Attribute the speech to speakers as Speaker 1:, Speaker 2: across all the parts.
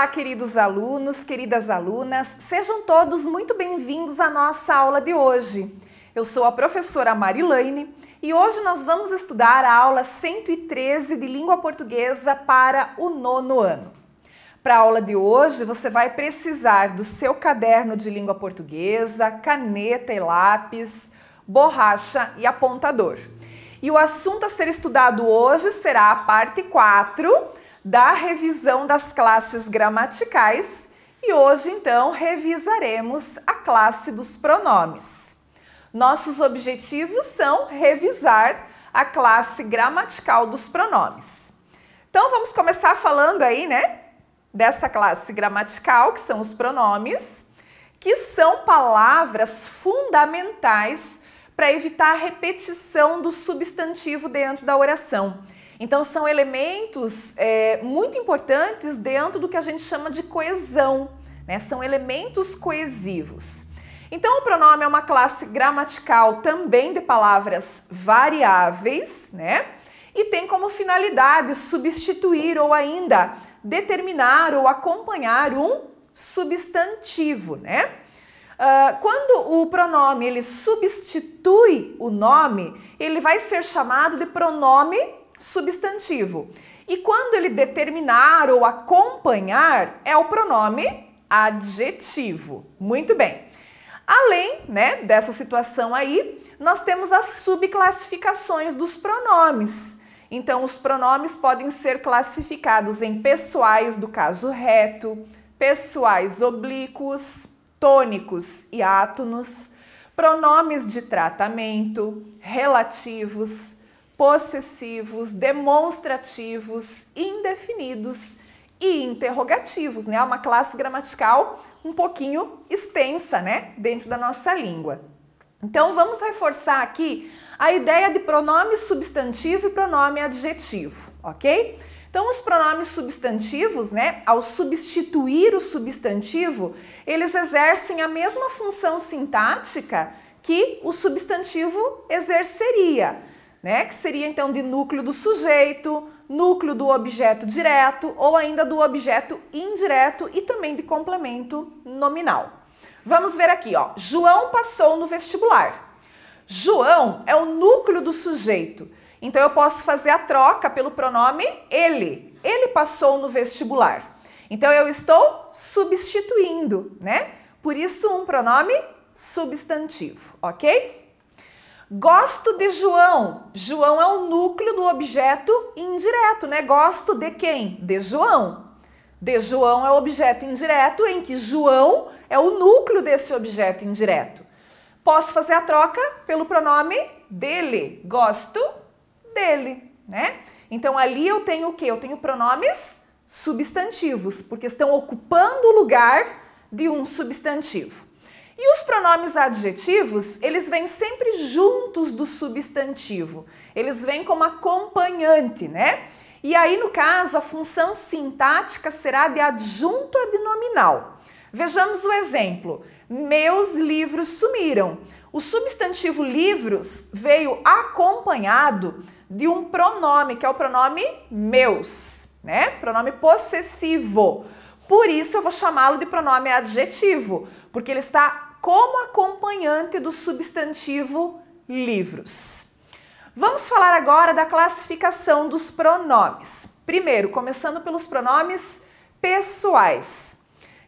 Speaker 1: Olá, queridos alunos, queridas alunas, sejam todos muito bem-vindos à nossa aula de hoje. Eu sou a professora Marilaine e hoje nós vamos estudar a aula 113 de língua portuguesa para o 9º ano. Para a aula de hoje, você vai precisar do seu caderno de língua portuguesa, caneta e lápis, borracha e apontador. E o assunto a ser estudado hoje será a parte 4 da revisão das classes gramaticais e hoje, então, revisaremos a classe dos pronomes. Nossos objetivos são revisar a classe gramatical dos pronomes. Então, vamos começar falando aí, dessa classe gramatical, que são os pronomes, que são palavras fundamentais para evitar a repetição do substantivo dentro da oração. Então, são elementos muito importantes dentro do que a gente chama de coesão, São elementos coesivos. Então, o pronome é uma classe gramatical também de palavras variáveis, E tem como finalidade substituir ou ainda determinar ou acompanhar um substantivo, Quando o pronome ele substitui o nome, ele vai ser chamado de pronome substantivo. E quando ele determinar ou acompanhar, é o pronome adjetivo. Muito bem. Além, dessa situação aí, nós temos as subclassificações dos pronomes. Então, os pronomes podem ser classificados em pessoais do caso reto, pessoais oblíquos, tônicos e átonos, pronomes de tratamento, relativos, possessivos, demonstrativos, indefinidos e interrogativos, É uma classe gramatical um pouquinho extensa, dentro da nossa língua. Então, vamos reforçar aqui a ideia de pronome substantivo e pronome adjetivo, ok? Então, os pronomes substantivos, ao substituir o substantivo, eles exercem a mesma função sintática que o substantivo exerceria, Que seria, então, de núcleo do sujeito, núcleo do objeto direto ou ainda do objeto indireto e também de complemento nominal. Vamos ver aqui, João passou no vestibular. João é o núcleo do sujeito. Então, eu posso fazer a troca pelo pronome ele. Ele passou no vestibular. Então, eu estou substituindo, Por isso, um pronome substantivo, ok? Gosto de João. João é o núcleo do objeto indireto, Gosto de quem? De João. De João é o objeto indireto em que João é o núcleo desse objeto indireto. Posso fazer a troca pelo pronome dele. Gosto dele, Então, ali eu tenho o quê? Eu tenho pronomes substantivos, porque estão ocupando o lugar de um substantivo. E os pronomes adjetivos, eles vêm sempre juntos do substantivo. Eles vêm como acompanhante, E aí, no caso, a função sintática será de adjunto adnominal. Vejamos o exemplo. Meus livros sumiram. O substantivo livros veio acompanhado de um pronome, que é o pronome meus, Pronome possessivo. Por isso, eu vou chamá-lo de pronome adjetivo, porque ele está como acompanhante do substantivo livros. Vamos falar agora da classificação dos pronomes. Primeiro, começando pelos pronomes pessoais,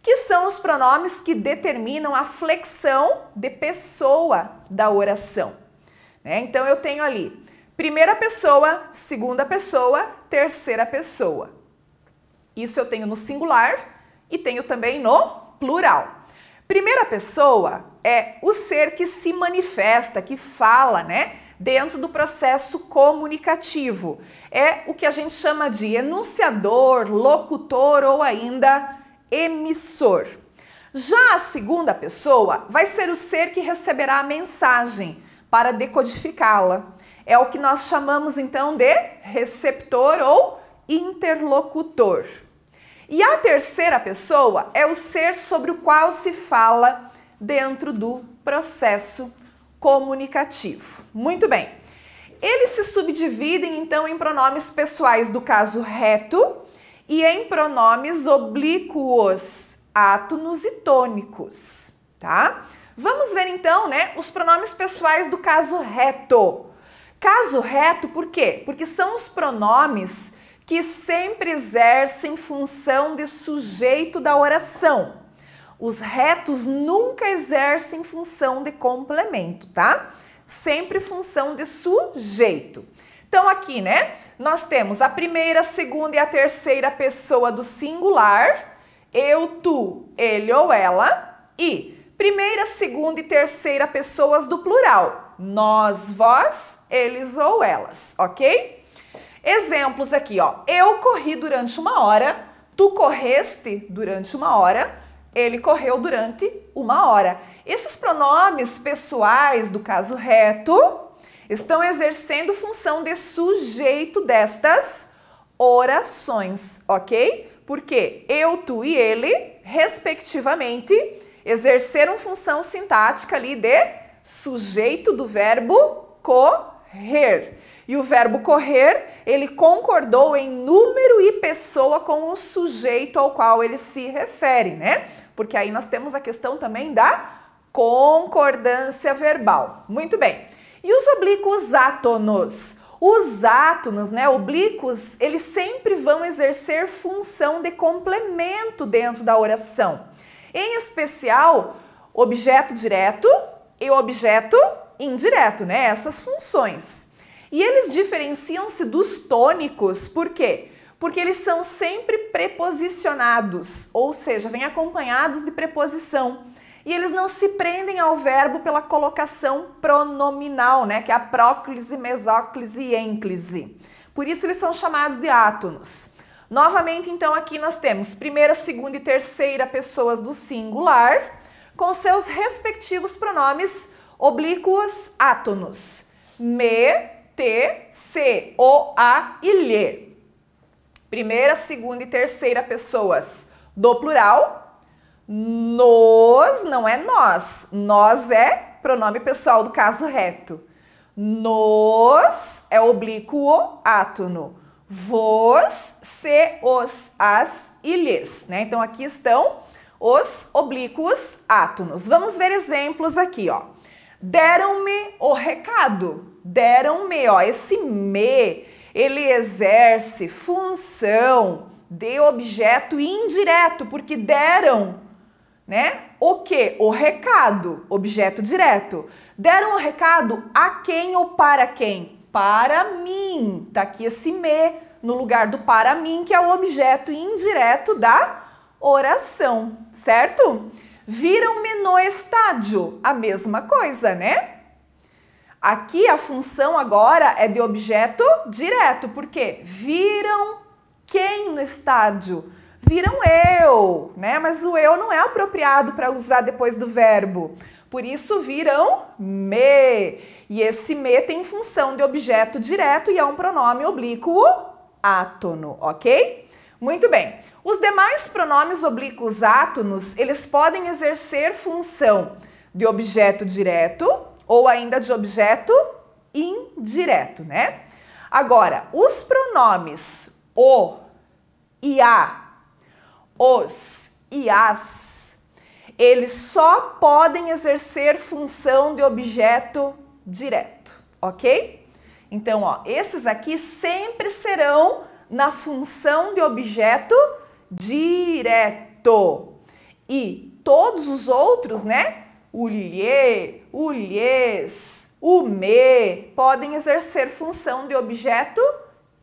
Speaker 1: que são os pronomes que determinam a flexão de pessoa da oração. Então, eu tenho ali primeira pessoa, segunda pessoa, terceira pessoa. Isso eu tenho no singular e tenho também no plural. Primeira pessoa é o ser que se manifesta, que fala, dentro do processo comunicativo. É o que a gente chama de enunciador, locutor ou ainda emissor. Já a segunda pessoa vai ser o ser que receberá a mensagem para decodificá-la. É o que nós chamamos então de receptor ou interlocutor. E a terceira pessoa é o ser sobre o qual se fala dentro do processo comunicativo. Muito bem. Eles se subdividem então em pronomes pessoais do caso reto e em pronomes oblíquos, átonos e tônicos, tá? Vamos ver então, né, os pronomes pessoais do caso reto. Caso reto, por quê? Porque são os pronomes que sempre exercem função de sujeito da oração. Os retos nunca exercem função de complemento, tá? Sempre função de sujeito. Então aqui, né, nós temos a primeira, a segunda e a terceira pessoa do singular, eu, tu, ele ou ela, e primeira, segunda e terceira pessoas do plural, nós, vós, eles ou elas, ok? Exemplos aqui, ó, eu corri durante 1 hora, tu correste durante 1 hora, ele correu durante 1 hora. Esses pronomes pessoais do caso reto estão exercendo função de sujeito destas orações, ok? Porque eu, tu e ele, respectivamente, exerceram função sintática ali de sujeito do verbo correr. E o verbo correr, ele concordou em número e pessoa com o sujeito ao qual ele se refere, né? Porque aí nós temos a questão também da concordância verbal. Muito bem. E os oblíquos átonos? Os átonos, né, oblíquos, eles sempre vão exercer função de complemento dentro da oração. Em especial, objeto direto e objeto indireto, né? Essas funções. E eles diferenciam-se dos tônicos, por quê? Porque eles são sempre preposicionados, ou seja, vêm acompanhados de preposição. E eles não se prendem ao verbo pela colocação pronominal, né? Que é a próclise, mesóclise e ênclise. Por isso eles são chamados de átonos. Novamente, então, aqui nós temos primeira, segunda e terceira pessoas do singular, com seus respectivos pronomes oblíquos átonos. Me, te, se, o, a e lhe. Primeira, segunda e terceira pessoas do plural. Nos não é nós. Nós é pronome pessoal do caso reto. Nos é oblíquo átono. Vos, se, os, as e lhes, né? Então aqui estão os oblíquos átonos. Vamos ver exemplos aqui, ó. Deram-me o recado. Deram-me, ó, esse me, ele exerce função de objeto indireto, porque deram, né? O quê? O recado, objeto direto. Deram o recado a quem ou para quem? Para mim. Tá aqui esse me no lugar do para mim, que é o objeto indireto da oração, certo? Viram-me no estádio, a mesma coisa, né? Aqui a função agora é de objeto direto, porque viram quem no estádio? Viram eu, né? Mas o eu não é apropriado para usar depois do verbo. Por isso viram me. E esse me tem função de objeto direto e é um pronome oblíquo átono, ok? Muito bem. Os demais pronomes oblíquos átonos, eles podem exercer função de objeto direto ou ainda de objeto indireto, né? Agora, os pronomes o e a, os e as, eles só podem exercer função de objeto direto, ok? Então, ó, esses aqui sempre serão na função de objeto direto. E todos os outros, né? O lhe, o lhes, o me, podem exercer função de objeto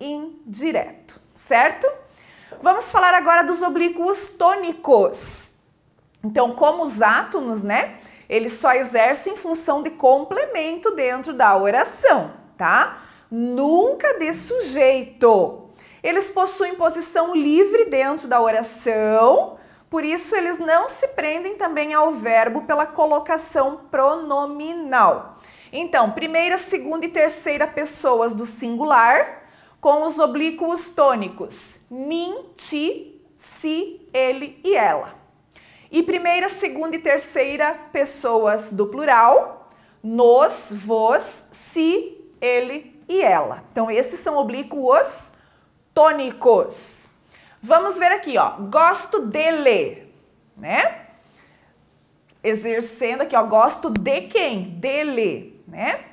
Speaker 1: indireto, certo? Vamos falar agora dos oblíquos tônicos. Então, como os átonos, né? Eles só exercem função de complemento dentro da oração, tá? Nunca de sujeito. Eles possuem posição livre dentro da oração, por isso eles não se prendem também ao verbo pela colocação pronominal. Então, primeira, segunda e terceira pessoas do singular, com os oblíquos tônicos, mim, ti, si, ele e ela. E primeira, segunda e terceira pessoas do plural, nos, vos, si, ele e ela. Então, esses são oblíquos tônicos. Vamos ver aqui, ó, gosto de ler, né? Exercendo aqui, ó, gosto de quem? De ler, né?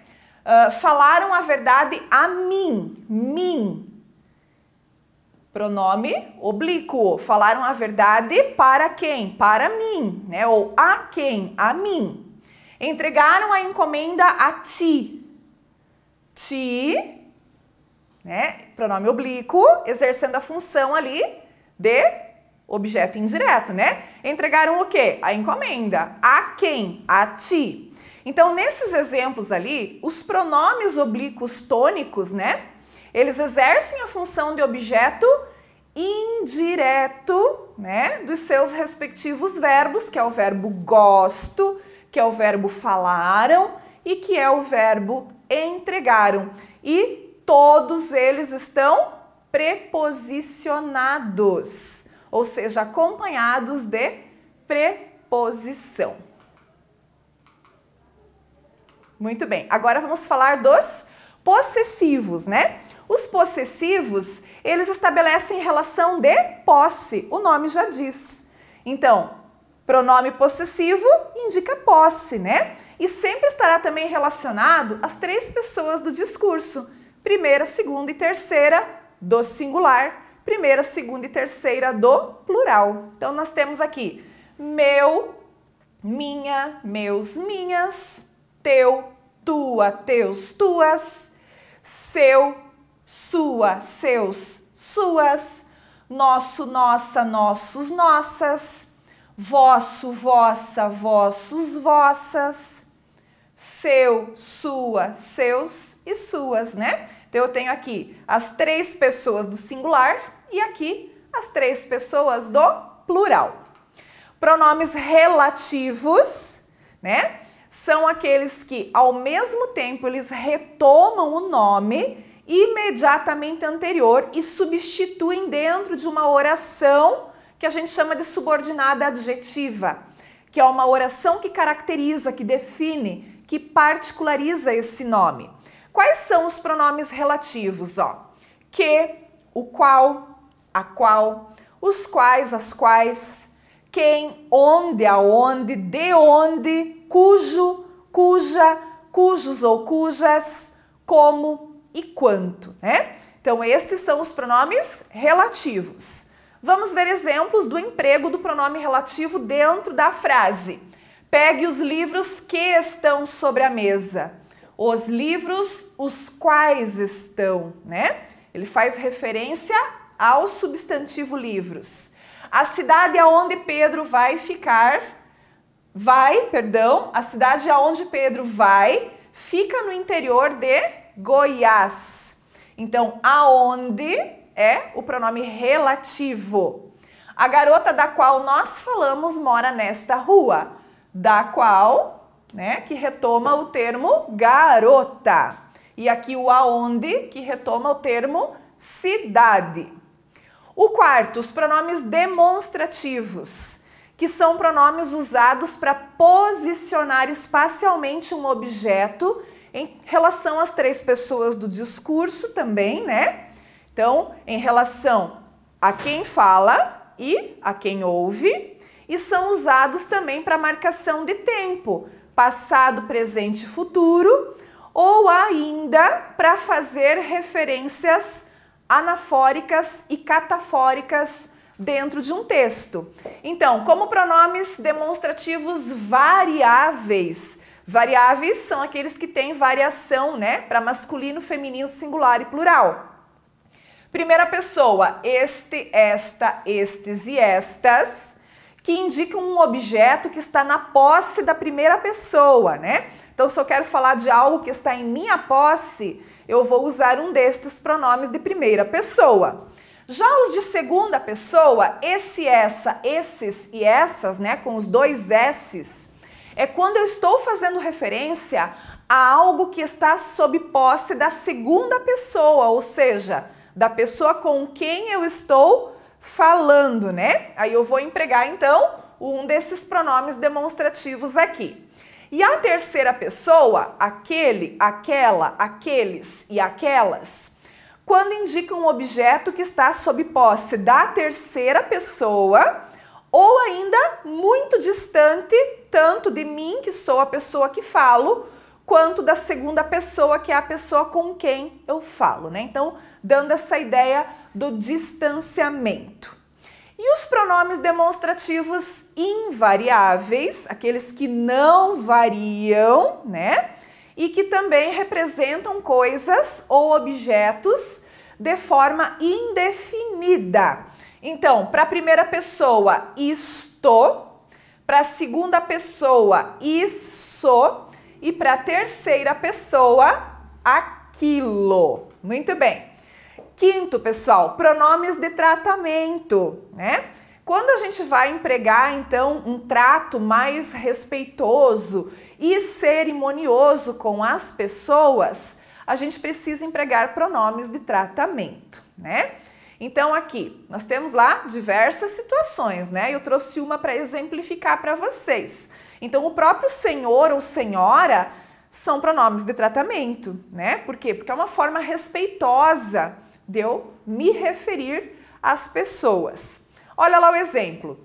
Speaker 1: Falaram a verdade a mim. Pronome oblíquo. Falaram a verdade para quem? Para mim, né? Ou a quem? A mim. Entregaram a encomenda a ti. Ti, né? Pronome oblíquo, exercendo a função ali de objeto indireto, né? Entregaram o quê? A encomenda. A quem? A ti. Então, nesses exemplos ali, os pronomes oblíquos tônicos, né? Eles exercem a função de objeto indireto, né? Dos seus respectivos verbos, que é o verbo gosto, que é o verbo falaram e que é o verbo entregaram. E todos eles estão preposicionados, ou seja, acompanhados de preposição. Muito bem, agora vamos falar dos possessivos, né? Os possessivos, eles estabelecem relação de posse, o nome já diz. Então, pronome possessivo indica posse, né? E sempre estará também relacionado às três pessoas do discurso. Primeira, segunda e terceira do singular. Primeira, segunda e terceira do plural. Então, nós temos aqui meu, minha, meus, minhas, teu, tua, teus, tuas, seu, sua, seus, suas, nosso, nossa, nossos, nossas, vosso, vossa, vossos, vossas, seu, sua, seus e suas, né? Então, eu tenho aqui as três pessoas do singular e aqui as três pessoas do plural. Pronomes relativos, né? São aqueles que, ao mesmo tempo, eles retomam o nome imediatamente anterior e substituem dentro de uma oração que a gente chama de subordinada adjetiva, que é uma oração que caracteriza, que define, que particulariza esse nome. Quais são os pronomes relativos? Ó? Que, o qual, a qual, os quais, as quais, quem, onde, aonde, de onde, cujo, cuja, cujos ou cujas, como e quanto, né? Então, estes são os pronomes relativos. Vamos ver exemplos do emprego do pronome relativo dentro da frase. Pegue os livros que estão sobre a mesa. Os livros, os quais estão, né? Ele faz referência ao substantivo livros. A cidade aonde Pedro vai ficar, a cidade aonde Pedro vai fica no interior de Goiás. Então, aonde é o pronome relativo. A garota da qual nós falamos mora nesta rua. Da qual, né, que retoma o termo garota. E aqui o aonde, que retoma o termo cidade. O quarto, os pronomes demonstrativos, que são pronomes usados para posicionar espacialmente um objeto em relação às três pessoas do discurso também, né? Então, em relação a quem fala e a quem ouve, e são usados também para marcação de tempo, passado, presente e futuro, ou ainda para fazer referências anafóricas e catafóricas dentro de um texto. Então, como pronomes demonstrativos variáveis. Variáveis são aqueles que têm variação, né? Para masculino, feminino, singular e plural. Primeira pessoa, este, esta, estes e estas, que indicam um objeto que está na posse da primeira pessoa, né? Então, se eu quero falar de algo que está em minha posse, eu vou usar um destes pronomes de primeira pessoa. Já os de segunda pessoa, esse, essa, esses e essas, né, com os dois S's, é quando eu estou fazendo referência a algo que está sob posse da segunda pessoa, ou seja, da pessoa com quem eu estou falando, né? Aí eu vou empregar, então, um desses pronomes demonstrativos aqui. E a terceira pessoa, aquele, aquela, aqueles e aquelas, quando indica um objeto que está sob posse da terceira pessoa ou ainda muito distante, tanto de mim, que sou a pessoa que falo, quanto da segunda pessoa, que é a pessoa com quem eu falo, né? Então, dando essa ideia do distanciamento. E os pronomes demonstrativos invariáveis, aqueles que não variam, né? E que também representam coisas ou objetos de forma indefinida. Então, para a primeira pessoa, isto, para a segunda pessoa, isso, e para a terceira pessoa, aquilo. Muito bem. Quinto, pessoal, pronomes de tratamento, né? Quando a gente vai empregar, então, um trato mais respeitoso e cerimonioso com as pessoas, a gente precisa empregar pronomes de tratamento, né? Então, aqui, nós temos lá diversas situações, né? Eu trouxe uma para exemplificar para vocês. Então, o próprio senhor ou senhora são pronomes de tratamento, né? Por quê? Porque é uma forma respeitosa de eu me referir às pessoas. Olha lá o exemplo.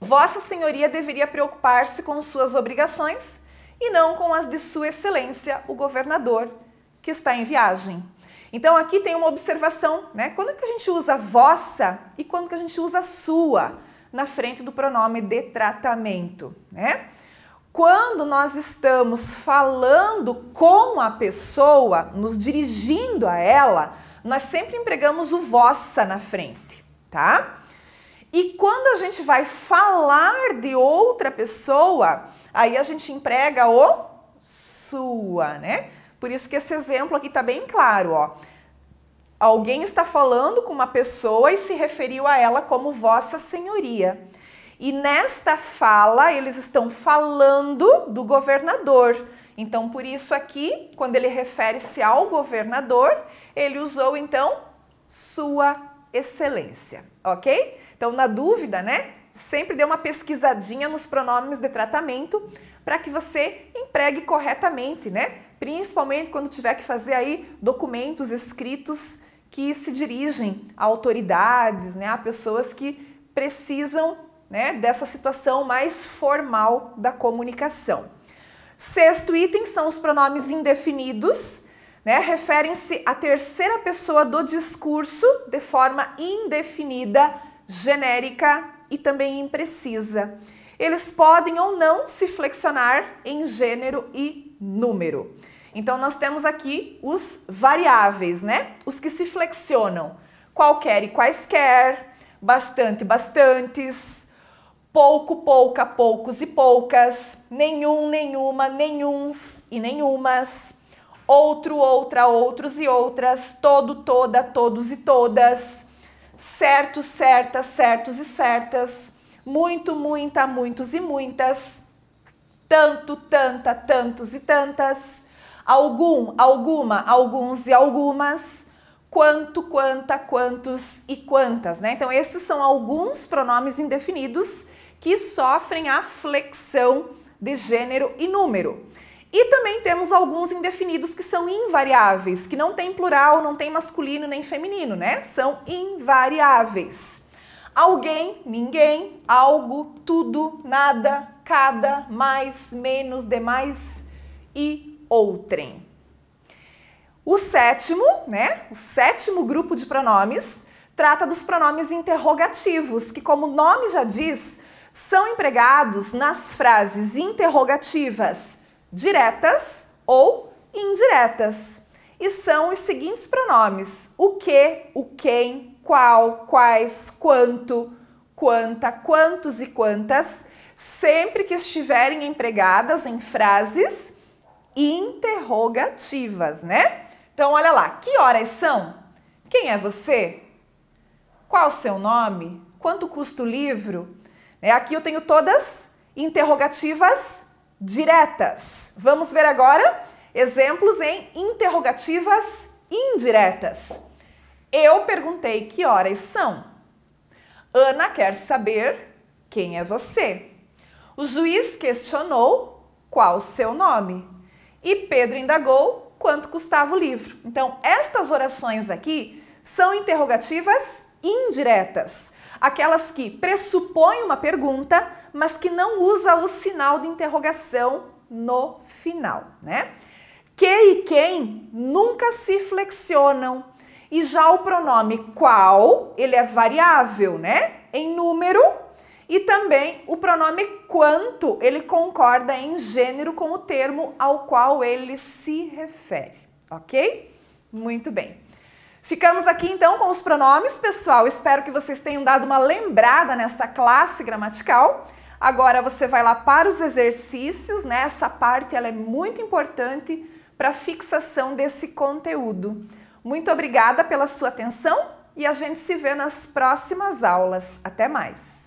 Speaker 1: Vossa Senhoria deveria preocupar-se com suas obrigações e não com as de Sua Excelência, o governador, que está em viagem. Então, aqui tem uma observação, né? Quando que a gente usa vossa e quando que a gente usa sua na frente do pronome de tratamento, né? Quando nós estamos falando com a pessoa, nos dirigindo a ela, nós sempre empregamos o vossa na frente, tá? E quando a gente vai falar de outra pessoa, aí a gente emprega o sua, né? Por isso que esse exemplo aqui tá bem claro, ó. Alguém está falando com uma pessoa e se referiu a ela como Vossa Senhoria. E nesta fala, eles estão falando do governador. Então, por isso aqui, quando ele refere-se ao governador, ele usou, então, Sua Excelência, ok? Então, na dúvida, né, sempre dê uma pesquisadinha nos pronomes de tratamento para que você empregue corretamente, né? Principalmente quando tiver que fazer aí documentos escritos que se dirigem a autoridades, né, a pessoas que precisam, né, dessa situação mais formal da comunicação. Sexto item são os pronomes indefinidos, né, referem-se à terceira pessoa do discurso de forma indefinida, genérica e também imprecisa. Eles podem ou não se flexionar em gênero e número. Então, nós temos aqui os variáveis, né? Os que se flexionam. Qualquer e quaisquer, bastante, bastantes, pouco, pouca, poucos e poucas, nenhum, nenhuma, nenhuns e nenhumas, outro, outra, outros e outras, todo, toda, todos e todas, certo, certas, certos e certas, muito, muita, muitos e muitas, tanto, tanta, tantos e tantas, algum, alguma, alguns e algumas, quanto, quanta, quantos e quantas, né? Então, esses são alguns pronomes indefinidos que sofrem a flexão de gênero e número. E também temos alguns indefinidos que são invariáveis, que não tem plural, não tem masculino nem feminino, né? São invariáveis. Alguém, ninguém, algo, tudo, nada, cada, mais, menos, demais e outrem. O sétimo, né? O sétimo grupo de pronomes trata dos pronomes interrogativos, que, como o nome já diz, são empregados nas frases interrogativas diretas ou indiretas. E são os seguintes pronomes: o que, o quem, qual, quais, quanto, quanta, quantos e quantas, sempre que estiverem empregadas em frases interrogativas, né? Então, olha lá, que horas são? Quem é você? Qual o seu nome? Quanto custa o livro? Aqui eu tenho todas interrogativas diretas. Vamos ver agora exemplos em interrogativas indiretas. Eu perguntei que horas são. Ana quer saber quem é você. O juiz questionou qual o seu nome. E Pedro indagou quanto custava o livro. Então, estas orações aqui são interrogativas indiretas, aquelas que pressupõem uma pergunta, mas que não usa o sinal de interrogação no final, né? Que e quem nunca se flexionam. E já o pronome qual, ele é variável, né? Em número. E também o pronome quanto, ele concorda em gênero com o termo ao qual ele se refere, ok? Muito bem. Ficamos aqui então com os pronomes, pessoal. Espero que vocês tenham dado uma lembrada nesta classe gramatical. Agora você vai lá para os exercícios, né? Essa parte ela é muito importante para a fixação desse conteúdo. Muito obrigada pela sua atenção e a gente se vê nas próximas aulas. Até mais!